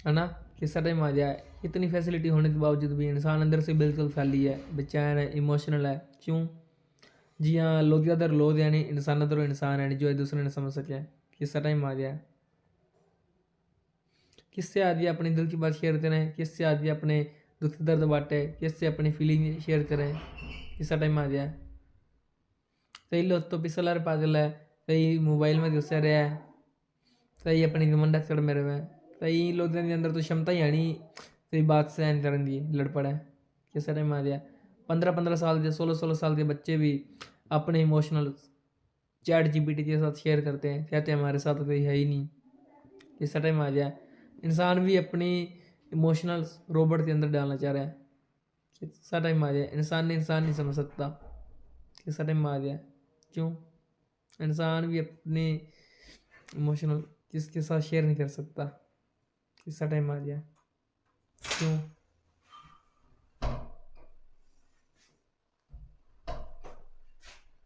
है ना। किस्सा टाइम आ गया है। इतनी फैसिलिटी होने के बावजूद भी इंसान अंदर से बिल्कुल खाली है, बेचैन है, इमोशनल है। क्यों? जी हाँ, लोग अदर लोग यानी इंसान अदर इंसान है जो एक दूसरे ने समझ सके। किस्सा टाइम आ गया है। किससे आदमी अपने दिल की बात शेयर करें, किससे आदमी अपने दुख दर्द बांटे, किससे अपनी फीलिंग शेयर करें। किस्सा टाइम आ गया है। कई लोग तो पिछला पागल है, कई मोबाइल में घुसे रहे हैं, कई अपनी घमंड चढ़ मेरे में, कई लोगों के अंदर तो क्षमता ही है नहीं कई बात सहन करने की, लड़ पड़ा है। किस टाइम आ गया 15-15 साल के 16-16 साल के बच्चे भी अपने इमोशनल चैट जीपीटी के साथ शेयर करते हैं, कहते हैं हमारे साथ कोई है ही नहीं। किस टाइम आ गया इंसान भी अपनी इमोशनल रोबोट के अंदर डालना चाह रहा है। किस टाइम आ गया इंसान नहीं समझ सकता। किस टाइम आ गया क्यों? इंसान भी अपने इमोशनल किसके साथ शेयर नहीं कर सकता। किस टाइम आ गया क्यों?